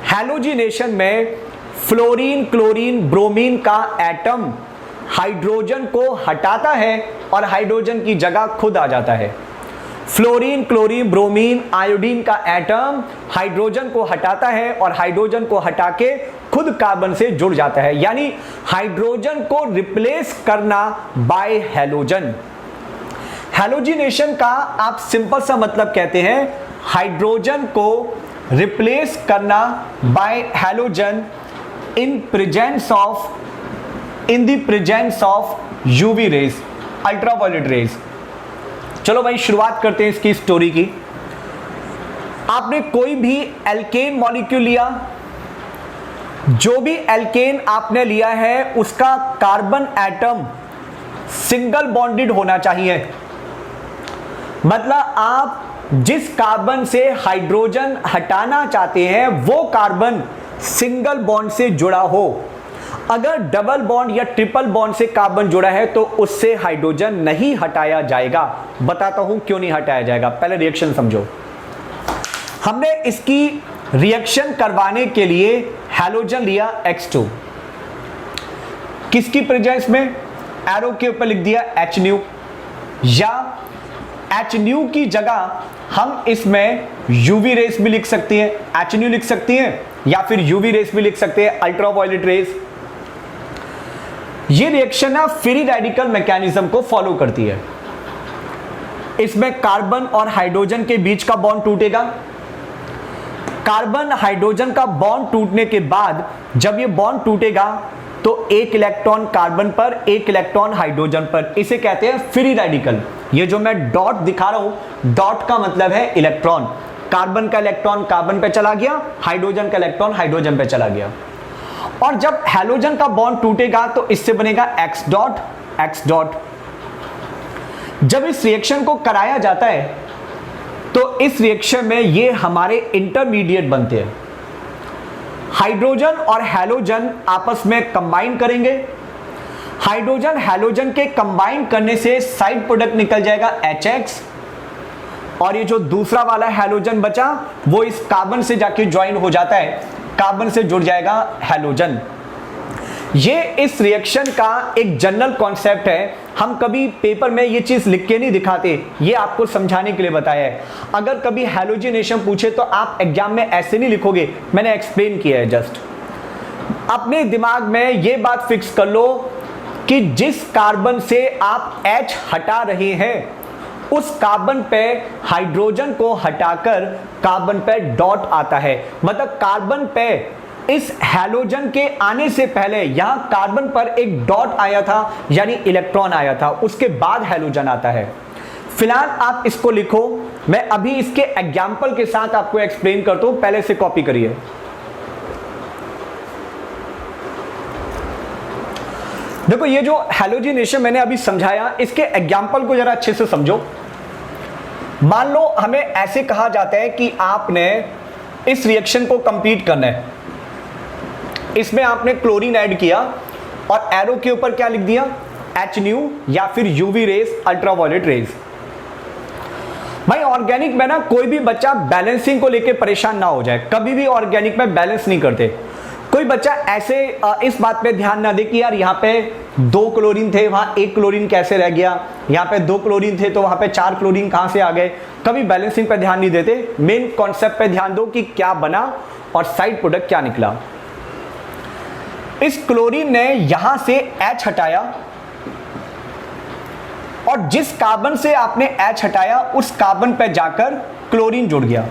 हैलोजिनेशन में फ्लोरीन क्लोरीन ब्रोमीन का एटम हाइड्रोजन को हटाता है और हाइड्रोजन की जगह खुद आ जाता है। फ्लोरीन क्लोरीन ब्रोमीन आयोडीन का एटम हाइड्रोजन को हटाता है और हाइड्रोजन को हटा के खुद कार्बन से जुड़ जाता है, यानी हाइड्रोजन को रिप्लेस करना बाय हैलोजन। हैलोजिनेशन का आप सिंपल सा मतलब कहते हैं हाइड्रोजन को रिप्लेस करना bye halogen in the presence of UV rays, ultraviolet rays. चलो भाई शुरुआत करते हैं इसकी स्टोरी की। आपने कोई भी एल्केन मॉलिक्यूल लिया, जो भी एल्केन आपने लिया है उसका कार्बन एटम सिंगल बॉन्डेड होना चाहिए। मतलब आप जिस कार्बन से हाइड्रोजन हटाना चाहते हैं वो कार्बन सिंगल बॉन्ड से जुड़ा हो। अगर डबल बॉन्ड या ट्रिपल बॉन्ड से कार्बन जुड़ा है तो उससे हाइड्रोजन नहीं हटाया जाएगा। बताता हूं क्यों नहीं हटाया जाएगा, पहले रिएक्शन समझो। हमने इसकी रिएक्शन करवाने के लिए हैलोजन लिया X2, किसकी प्रेजेंस में, एरो के ऊपर लिख दिया H, या H की जगह हम इसमें यूवी रेस भी लिख सकते हैं, H लिख सकते हैं, या फिर यूवी रेस भी लिख सकते हैं, अल्ट्रावायलेट रेस। ये रिएक्शन ना फ्री रेडिकल मैकेनिज्म को फॉलो करती है। इसमें कार्बन और हाइड्रोजन के बीच का बॉन्ड टूटेगा। कार्बन हाइड्रोजन का बॉन्ड टूटने के बाद जब ये बॉन्ड टूटेगा तो एक इलेक्ट्रॉन कार्बन पर, एक इलेक्ट्रॉन हाइड्रोजन पर, इसे कहते हैं फ्री रेडिकल। ये जो मैं डॉट दिखा रहा हूं, डॉट का मतलब है इलेक्ट्रॉन। कार्बन का इलेक्ट्रॉन कार्बन पे चला गया, हाइड्रोजन का इलेक्ट्रॉन हाइड्रोजन पे चला गया। और जब हैलोजन का बॉन्ड टूटेगा तो इससे बनेगा X डॉट X डॉट। जब इस रिएक्शन को कराया जाता है तो इस रिएक्शन में ये हमारे इंटरमीडिएट बनते हैं। हाइड्रोजन और हैलोजन आपस में कंबाइन करेंगे। हाइड्रोजन हैलोजन के कंबाइन करने से साइड प्रोडक्ट निकल जाएगा HX, और ये जो दूसरा वाला हैलोजन बचा वो इस कार्बन से जाके ज्वाइन हो जाता है कार्बन से जुड़ जाएगा हैलोजन। ये इस रिएक्शन का एक जनरल कॉन्सेप्ट है, हम कभी पेपर में ये चीज लिख के नहीं दिखाते, ये आपको समझाने के लिए बताया है। अगर कभी हैलोजिनेशन पूछे तो आप एग्जाम में ऐसे नहीं लिखोगे, मैंने एक्सप्लेन किया है। जस्ट अपने दिमाग में ये बात फिक्स कर लो कि जिस कार्बन से आप H हटा रहे हैं उस कार्बन पे हाइड्रोजन को हटाकर कार्बन पे डॉट आता है। मतलब कार्बन पे इस हैलोजन के आने से पहले यहां कार्बन पर एक डॉट आया था, यानी इलेक्ट्रॉन आया था, उसके बाद हैलोजन आता है। फिलहाल आप इसको लिखो, मैं अभी इसके एग्जाम्पल के साथ आपको एक्सप्लेन करता हूं, पहले से कॉपी करिए। देखो ये जो हैलोजिनेशन मैंने अभी समझाया, इसके एग्जाम्पल को जरा अच्छे से समझो। मान लो हमें ऐसे कहा जाता है कि आपने इस रिएक्शन को कंप्लीट करना है, इसमें आपने क्लोरीन ऐड किया और एरो के ऊपर क्या लिख दिया, एच न्यू या फिर यूवी रेज, अल्ट्रावायलेट रेज। भाई ऑर्गेनिक में ना कोई भी बच्चा बैलेंसिंग को लेके परेशान ना हो जाए, कभी भी ऑर्गेनिक में बैलेंस नहीं करते। कोई बच्चा ऐसे इस बात पे ध्यान ना दे कि यार यहाँ पे 2 क्लोरीन थे, वहां 1 क्लोरीन कैसे रह गया, यहाँ पे 2 क्लोरीन थे तो वहां पे 4 क्लोरीन कहां से आ गए। कभी बैलेंसिंग पे ध्यान नहीं देते, मेन कॉन्सेप्ट पे ध्यान दो कि क्या बना और साइड प्रोडक्ट क्या निकला। इस क्लोरीन ने यहां से H हटाया और जिस कार्बन से आपने H हटाया उस कार्बन पे जाकर क्लोरीन जुड़ गया।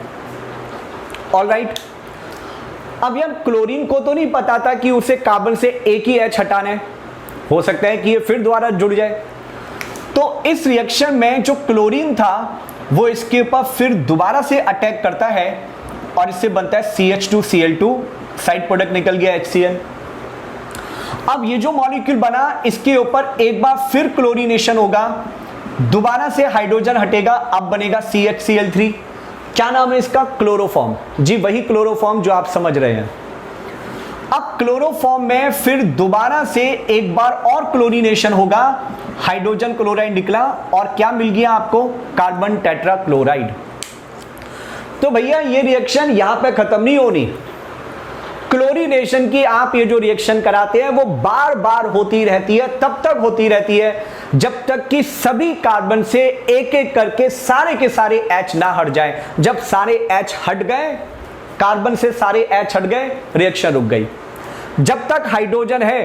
ऑलराइट, अब यार क्लोरीन को तो नहीं पता था कि उसे कार्बन से एक ही H हटाना है, हो सकता है कि ये फिर दोबारा जुड़ जाए। तो इस रिएक्शन में जो क्लोरीन था वो इसके ऊपर फिर दोबारा से अटैक करता है और इससे बनता है CH2Cl2, साइड प्रोडक्ट निकल गया HCl। अब ये जो मॉलिक्यूल बना इसके ऊपर एक बार फिर क्लोरीनेशन होगा, दोबारा से हाइड्रोजन हटेगा, अब बनेगा CHCl3। क्या नाम है इसका, क्लोरोफॉर्म। जी वही क्लोरोफॉर्म जो आप समझ रहे हैं। अब क्लोरोफॉर्म में फिर दोबारा से एक बार और क्लोरीनेशन होगा, हाइड्रोजन क्लोराइड निकला और क्या मिल गया आपको, कार्बन टेट्रा क्लोराइड। तो भैया ये रिएक्शन यहां पे खत्म नहीं होनी। क्लोरीनेशन की आप ये जो रिएक्शन कराते हैं वो बार बार होती रहती है, तब तक होती रहती है जब तक कि सभी कार्बन से एक एक करके सारे के सारे H ना हट जाए। जब सारे H हट गए, कार्बन से सारे H हट गए, रिएक्शन रुक गई। जब तक हाइड्रोजन है,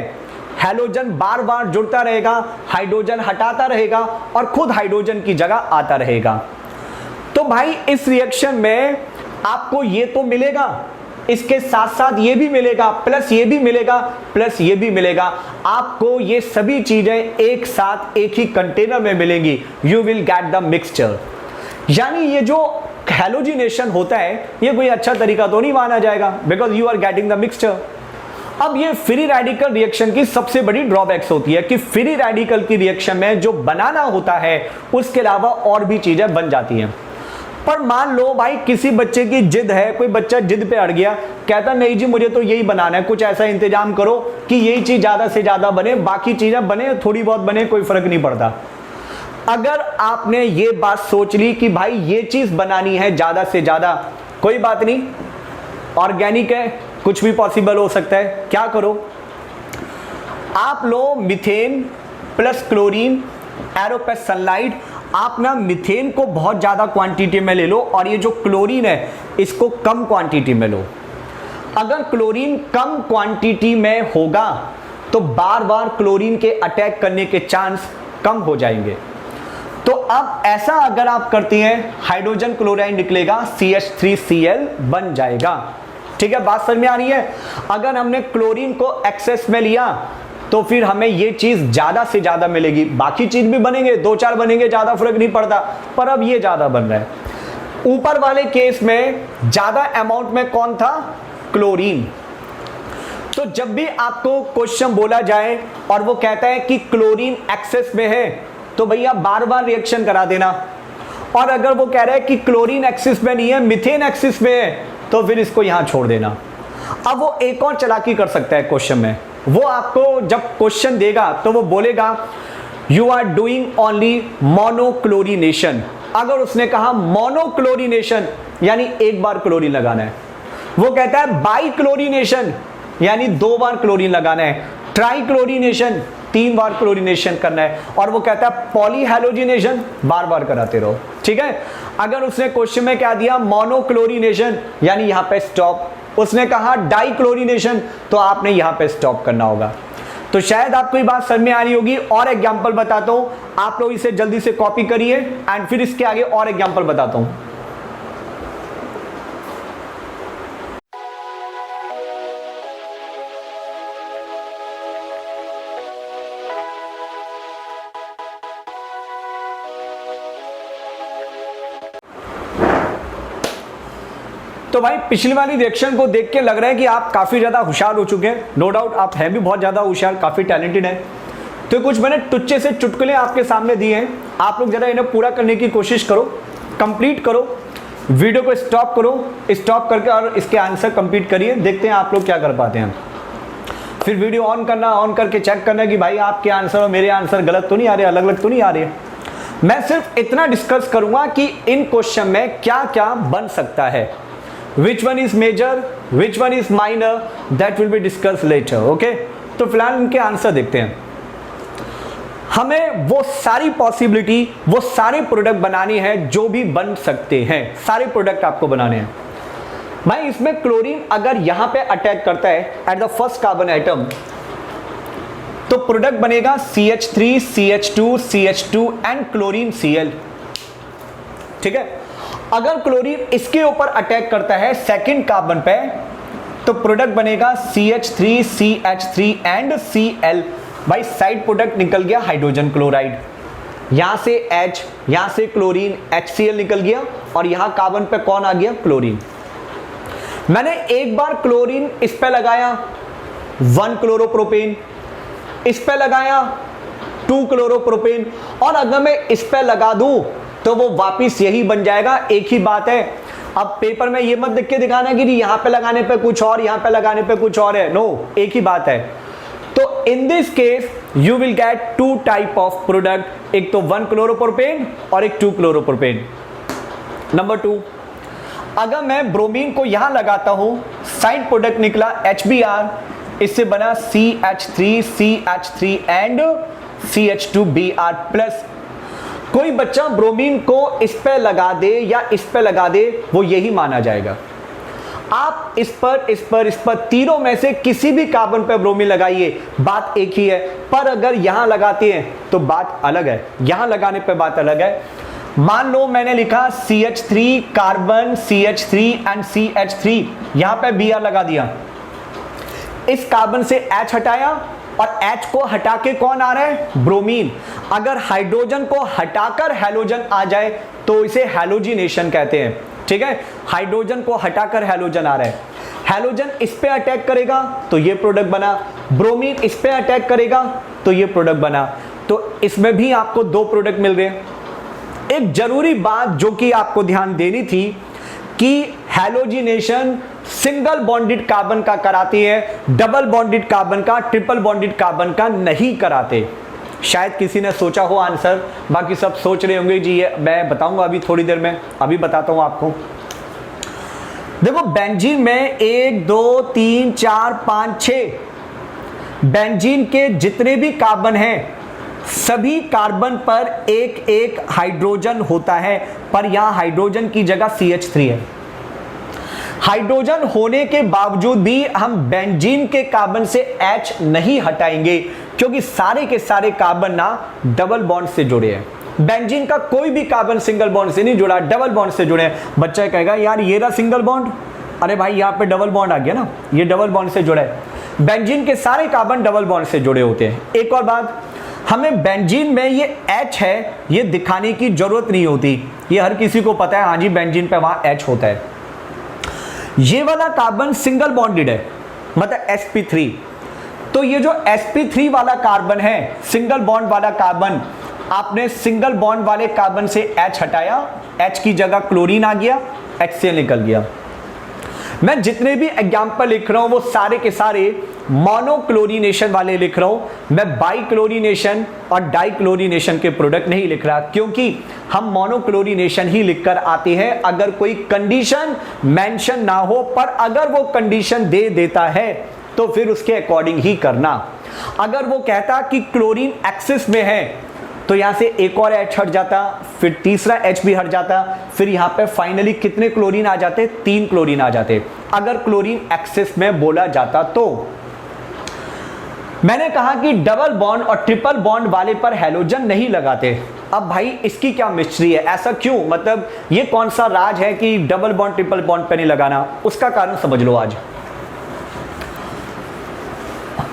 हैलोजन बार बार जुड़ता रहेगा, हाइड्रोजन हटाता रहेगा और खुद हाइड्रोजन की जगह आता रहेगा। तो भाई इस रिएक्शन में आपको ये तो मिलेगा, इसके साथ साथ ये भी मिलेगा, प्लस ये भी मिलेगा, प्लस ये भी मिलेगा। आपको ये सभी चीजें एक साथ एक ही कंटेनर में मिलेंगी। You will get the mixture. यानी ये जो हैलोजिनेशन होता है ये कोई अच्छा तरीका तो नहीं माना जाएगा, because you are getting the mixture. अब ये फ्री रेडिकल रिएक्शन की सबसे बड़ी ड्रॉबैक्स होती है कि फ्री रेडिकल की रिएक्शन में जो बनाना होता है उसके अलावा और भी चीजें बन जाती हैं। पर मान लो भाई किसी बच्चे की जिद है, कोई बच्चा जिद पे अड़ गया, कहता नहीं जी मुझे तो यही बनाना है, कुछ ऐसा इंतजाम करो कि यही चीज ज्यादा से ज्यादा बने, बाकी चीजें बने थोड़ी बहुत बने कोई फर्क नहीं पड़ता। अगर आपने ये बात सोच ली कि भाई ये चीज बनानी है ज्यादा से ज्यादा, कोई बात नहीं, ऑर्गेनिक है, कुछ भी पॉसिबल हो सकता है। क्या करो, आप लो मीथेन प्लस क्लोरीन, एरो पे सनलाइट। आप ना मीथेन को बहुत ज्यादा क्वांटिटी में ले लो और ये जो क्लोरीन है इसको कम क्वांटिटी में लो। अगर क्लोरीन कम क्वांटिटी में होगा तो बार बार क्लोरीन के अटैक करने के चांस कम हो जाएंगे। तो अब ऐसा अगर आप करती हैं, हाइड्रोजन क्लोराइड निकलेगा, CH3Cl बन जाएगा। ठीक है, बात समझ में आ रही है। अगर हमने क्लोरीन को एक्सेस में लिया तो फिर हमें ये चीज ज्यादा से ज्यादा मिलेगी, बाकी चीज भी बनेंगे, 2-4 बनेंगे, ज्यादा फर्क नहीं पड़ता, पर अब ये ज्यादा बन रहा है। ऊपर वाले केस में ज्यादा अमाउंट में कौन था, क्लोरीन। तो जब भी आपको क्वेश्चन बोला जाए और वो कहता है कि क्लोरीन एक्सेस में है तो भैया बार बार रिएक्शन करा देना। और अगर वो कह रहा है कि क्लोरीन एक्सिस में नहीं है, मिथेन एक्सिस में है, तो फिर इसको यहां छोड़ देना। अब वो एक और चालाकी कर सकता है क्वेश्चन में, वो आपको जब क्वेश्चन देगा तो वो बोलेगा यू आर डूइंग ओनली मोनोक्लोरीनेशन। अगर उसने कहा मोनोक्लोरीनेशन यानी एक बार क्लोरीन लगाना है, वो कहता है बाई क्लोरीनेशन यानी 2 बार क्लोरीन लगाना है, ट्राई क्लोरीनेशन 3 बार क्लोरीनेशन करना है, और वो कहता है पॉलीहैलोजिनेशन बार बार कराते रहो। ठीक है। अगर उसने क्वेश्चन में क्या दिया मोनोक्लोरीनेशन यानी यहां पे स्टॉप, उसने कहा डाई क्लोरीनेशन तो आपने यहां पे स्टॉप करना होगा। तो शायद आपको ये बात समझ में आ रही होगी। और एग्जांपल बताता हूं, आप लोग इसे जल्दी से कॉपी करिए एंड फिर इसके आगे और एग्जांपल बताता हूं। तो भाई पिछली वाली रिएक्शन को देख के लग रहा है कि आप काफी ज्यादा होशियार हो चुके हैं। नो डाउट आप हैं भी बहुत ज्यादा होशियार, काफी टैलेंटेड हैं। तो कुछ मैंने टुच्चे से चुटकुले आपके सामने दिए हैं, आप लोग जरा इन्हें पूरा करने की कोशिश करो, कंप्लीट करो, वीडियो को स्टॉप करो, स्टॉप करके और इसके आंसर कंप्लीट करिए, देखते हैं आप लोग क्या कर पाते हैं। फिर वीडियो ऑन करना, ऑन करके चेक करना कि भाई आपके आंसर और मेरे आंसर गलत तो नहीं आ रहे, अलग अलग तो नहीं आ रहे। मैं सिर्फ इतना डिस्कस करूंगा कि इन क्वेश्चन में क्या क्या बन सकता है, which one is major, which one is minor, that will be discussed later, okay? तो फिलहाल इनके आंसर देखते हैं। हमें वो सारी पॉसिबिलिटी, वो सारे प्रोडक्ट बनानी है जो भी बन सकते हैं, सारे प्रोडक्ट आपको बनाने हैं। भाई इसमें क्लोरीन अगर यहां पे अटैक करता है at the first carbon atom तो प्रोडक्ट बनेगा CH3, CH2, CH2 and chlorine Cl। ठीक है। अगर क्लोरीन इसके ऊपर अटैक करता है सेकंड कार्बन पे तो प्रोडक्ट बनेगा CH3, CH3 एंड Cl। भाई साइड प्रोडक्ट निकल गया हाइड्रोजन क्लोराइड, यहां से H, यहां से क्लोरीन HCl निकल गया और यहां कार्बन पे कौन आ गया क्लोरीन। मैंने एक बार क्लोरीन इस पे लगाया 1 क्लोरोप्रोपेन, इस पे लगाया 2 क्लोरोप्रोपेन, और अगर मैं इस पे लगा दूं तो वो वापिस यही बन जाएगा, एक ही बात है। अब पेपर में ये मत लिख के दिखाना कि यहां पे लगाने पे कुछ और, यहां पे लगाने पे कुछ और है, नो, एक ही बात है। तो in this case you will get 2 type of product, एक तो 1 क्लोरोप्रोपेन और एक 2 क्लोरोप्रोपेन। नंबर 2, अगर मैं ब्रोमीन को यहां लगाता हूं, साइड प्रोडक्ट निकला HBr, इससे बना CH3, CH3 and CH2Br plus. कोई बच्चा ब्रोमीन को इस पे लगा दे या इस पे लगा दे, वो यही माना जाएगा। आप इस पर तीनों में से किसी भी कार्बन पे ब्रोमीन लगाइए, बात एक ही है। पर अगर यहां लगाते हैं तो बात अलग है, यहां लगाने पे बात अलग है। मान लो मैंने लिखा CH3 carbon, CH3 and CH3, यहां पे Br लगा दिया, इस कार्बन से H हटाया और H को हटा के कौन आ रहा है ब्रोमीन। अगर हाइड्रोजन को हटाकर हैलोजन आ जाए तो इसे हैलोजिनेशन कहते हैं। ठीक है, हाइड्रोजन को हटाकर हैलोजन आ रहा है, हैलोजन इस पे अटैक करेगा तो ये प्रोडक्ट बना, ब्रोमीन इस पे अटैक करेगा तो ये प्रोडक्ट बना। तो इसमें भी आपको 2 प्रोडक्ट मिल रहे हैं। एक जरूरी बात जो कि आपको ध्यान देनी थी कि हैलोजिनेशन सिंगल बॉन्डेड कार्बन का कराती है, डबल बॉन्डेड कार्बन का, ट्रिपल बॉन्डेड कार्बन का नहीं कराते। शायद किसी ने सोचा हो आंसर, बाकी सब सोच रहे होंगे जी ये मैं बताऊंगा अभी थोड़ी देर में, अभी बताता हूं आपको। देखो बेंजीन में 1 2 3 4 5 6 बेंजीन के जितने भी कार्बन हैं सभी कार्बन पर एक एक हाइड्रोजन होता है, पर यहां हाइड्रोजन की जगह CH3 है। हाइड्रोजन होने के बावजूद भी हम बेंजीन के कार्बन से H नहीं हटाएंगे क्योंकि सारे के सारे कार्बन ना डबल बॉन्ड से जुड़े हैं। बेंजीन का कोई भी कार्बन सिंगल बॉन्ड से नहीं जुड़ा, डबल बॉन्ड से जुड़े हैं। बच्चा कहेगा यार ये रहा सिंगल बॉन्ड, अरे भाई यहाँ पे डबल बॉन्ड आ गया ना, ये डबल बॉन्ड से जुड़ा है। बेंजीन के सारे कार्बन डबल बॉन्ड से जुड़े होते हैं। एक और बात, हमें बेंजीन में ये H है ये दिखाने की जरूरत नहीं होती, ये हर किसी को पता है, हाँ जी बेंजीन पे वहां H होता है। ये वाला कार्बन सिंगल बॉन्डेड है, मतलब sp3। तो ये जो sp3 वाला कार्बन है, सिंगल बॉन्ड वाला कार्बन, आपने सिंगल बॉन्ड वाले कार्बन से H हटाया, H की जगह क्लोरीन आ गया, HCl निकल गया। मैं जितने भी एग्जाम्पल लिख रहा हूं वो सारे के सारे मोनोक्लोरीनेशन वाले लिख रहा हूं, मैं बाइक्लोरीनेशन और डाइक्लोरीनेशन के प्रोडक्ट नहीं लिख रहा, क्योंकि हम मोनोक्लोरीनेशन ही लिखकर आते हैं अगर कोई कंडीशन मेंशन ना हो, पर अगर वो कंडीशन दे देता है तो फिर उसके अकॉर्डिंग ही करना। अगर वो कहता कि क्लोरीन एक्सिस में है तो यहां से एक और H हट जाता, फिर तीसरा H भी हट जाता, फिर यहां पे फाइनली कितने क्लोरीन आ जाते, 3 क्लोरीन आ जाते, अगर क्लोरीन एक्सिस में बोला जाता तो। मैंने कहा कि डबल बॉन्ड और ट्रिपल बॉन्ड वाले पर हैलोजन नहीं लगाते। अब भाई इसकी क्या मिस्ट्री है, ऐसा क्यों, मतलब ये कौन सा राज है कि डबल बॉन्ड ट्रिपल बॉन्ड पे नहीं लगाना? उसका कारण समझ लो आज।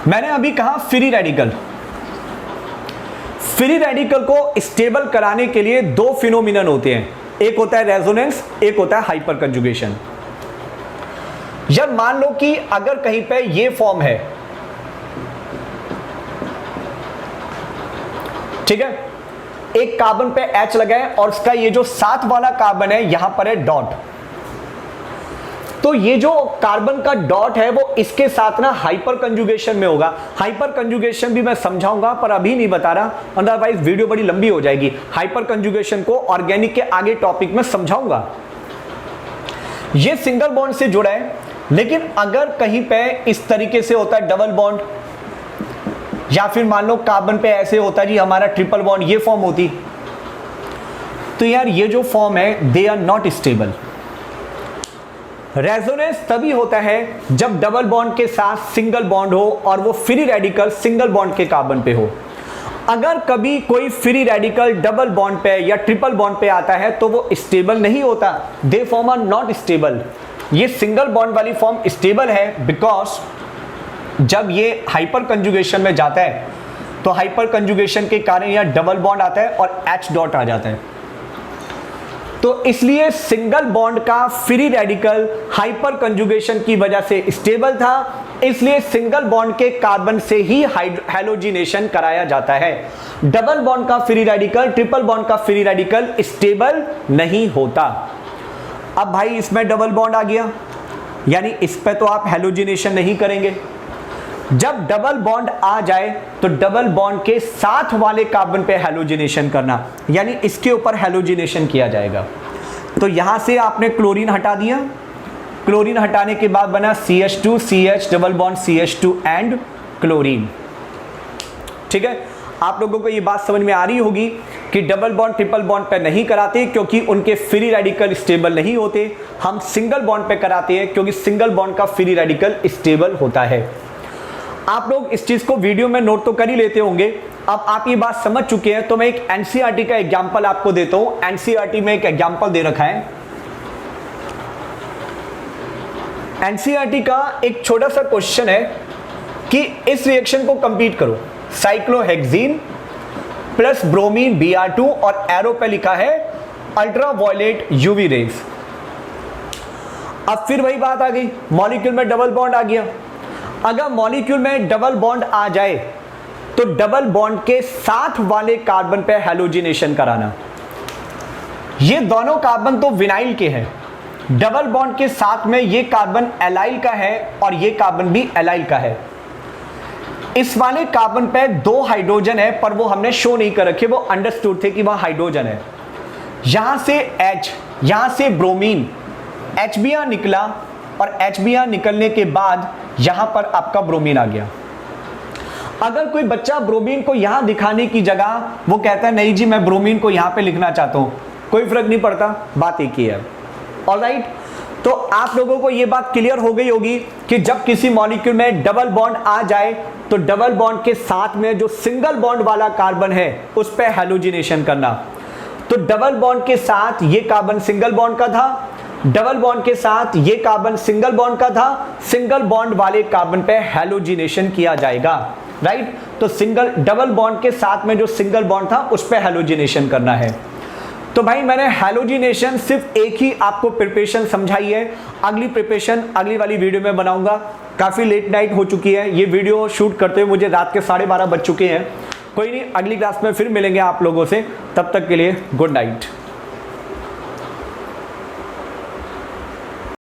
मैंने अभी कहा फ्री रेडिकल, फ्री रेडिकल को स्टेबल कराने के लिए 2 फिनोमिनन होते हैं, एक होता है रेजोनेंस, एक होता है हाइपर कंजुगेशन। जब मान लो कि अगर कहीं पे ये फॉर्म है, ठीक है, एक कार्बन पे H लगा है और उसका ये जो साथ वाला कार्बन है यहां पर है डॉट, तो ये जो कार्बन का डॉट है वो इसके साथ ना हाइपर कंजुगेशन में होगा। हाइपर कंजुगेशन भी मैं समझाऊंगा पर अभी नहीं बता रहा, अदरवाइज वीडियो बड़ी लंबी हो जाएगी। हाइपर कंजुगेशन को ऑर्गेनिक के आगे टॉपिक में समझाऊंगा। ये सिंगल बॉन्ड से जुड़ा है, लेकिन अगर कहीं पे इस तरीके से होता है डबल बॉन्ड, या फिर मान लो कार्बन पे ऐसे होता है जी हमारा ट्रिपल बॉन्ड, ये फॉर्म होती, तो यार ये जो फॉर्म है they are not stable. Resonance तभी होता है जब डबल बॉन्ड के साथ सिंगल बॉन्ड हो और वो फ्री रेडिकल सिंगल बॉन्ड के कार्बन पे हो। अगर कभी कोई फ्री रेडिकल डबल बॉन्ड पे या ट्रिपल बॉन्ड पे आता है तो वो स्टेबल नहीं होता, they form are not stable. ये सिंगल बॉन्ड वाली फॉर्म स्टेबल है बिकॉज जब ये हाइपर कंजुगेशन में जाता है तो हाइपर कंजुगेशन के कारण यह डबल बॉन्ड आता है और H डॉट आ जाता है, तो इसलिए सिंगल बॉन्ड का फ्री रेडिकल हाइपर कंजुगेशन की वजह से स्टेबल था, इसलिए सिंगल बॉन्ड के कार्बन से ही हैलोजिनेशन कराया जाता है। डबल बॉन्ड का फ्री रेडिकल, ट्रिपल बॉन्ड का फ्री रेडिकल स्टेबल नहीं होता। अब भाई इसमें डबल बॉन्ड आ गया, यानी इस पे तो आप हैलोजिनेशन नहीं करेंगे। जब डबल बॉन्ड आ जाए तो डबल बॉन्ड के साथ वाले कार्बन पे हैलोजिनेशन करना, यानी इसके ऊपर हैलोजिनेशन किया जाएगा। तो यहां से आपने क्लोरीन हटा दिया, क्लोरीन हटाने के बाद बना CH2 CH double bond CH2 and chlorine. ठीक है, आप लोगों को ये बात समझ में आ रही होगी कि डबल बॉन्ड ट्रिपल बॉन्ड पे नहीं कराते क्योंकि उनके फ्री रेडिकल स्टेबल नहीं होते, हम सिंगल बॉन्ड पे कराते हैं क्योंकि सिंगल बॉन्ड का फ्री रेडिकल स्टेबल होता है। आप लोग इस चीज को वीडियो में नोट तो कर ही लेते होंगे। अब आप ये बात समझ चुके हैं तो मैं एक एनसीईआरटी का एग्जांपल आपको देता हूं। एनसीईआरटी में एक एग्जांपल दे रखा है, एनसीईआरटी का एक छोटा सा क्वेश्चन है कि इस रिएक्शन को कंप्लीट करो, साइक्लोहेक्सीन प्लस ब्रोमीन Br2 और एरो पे लिखा है अल्ट्रावायलेट यूवी रेज। अब फिर वही बात आ गई, मॉलिक्यूल में डबल बॉन्ड आ गया। अगर मॉलिक्यूल में डबल बॉन्ड आ जाए तो डबल बॉन्ड के साथ वाले कार्बन पे हैलोजिनेशन कराना। ये दोनों कार्बन तो विनाइल के हैं, डबल बॉन्ड के साथ में ये कार्बन एलाइल का है और ये कार्बन भी एलाइल का है। इस वाले कार्बन पे 2 हाइड्रोजन है पर वो हमने शो नहीं कर रखे, वो अंडरस्टूड थे कि वहां हाइड्रोजन है। यहां से H, यहां से ब्रोमीन, HBr निकला और HBr निकलने के बाद यहां पर आपका ब्रोमीन आ गया। अगर कोई बच्चा ब्रोमीन को यहां दिखाने की जगह वो कहता है नहीं जी मैं ब्रोमीन को यहां पे लिखना चाहता हूं, कोई फर्क नहीं पड़ता, बात एक ही है। ऑलराइट, तो आप लोगों को ये बात क्लियर हो गई होगी कि जब किसी मॉलिक्यूल में डबल बॉन्ड आ जाए तो डबल बॉन्ड के साथ में जो सिंगल बॉन्ड वाला कार्बन है उस पर हैलोजिनेशन करना। तो डबल बॉन्ड के साथ ये कार्बन सिंगल बॉन्ड का था, डबल बॉन्ड के साथ ये कार्बन सिंगल बॉन्ड का था, सिंगल बॉन्ड वाले कार्बन पे हैलोजिनेशन किया जाएगा। राइट, तो सिंगल डबल बॉन्ड के साथ में जो सिंगल बॉन्ड था उस पे हैलोजिनेशन करना है। तो भाई मैंने हैलोजिनेशन सिर्फ एक ही आपको प्रिपरेशन समझाई है, अगली प्रिपरेशन अगली वाली वीडियो में बनाऊंगा। काफी लेट नाइट हो चुकी है, ये वीडियो शूट करते हुए मुझे रात के 12:30 बज चुके हैं। कोई नहीं, अगली क्लास में फिर मिलेंगे आप लोगों से, तब तक के लिए गुड नाइट।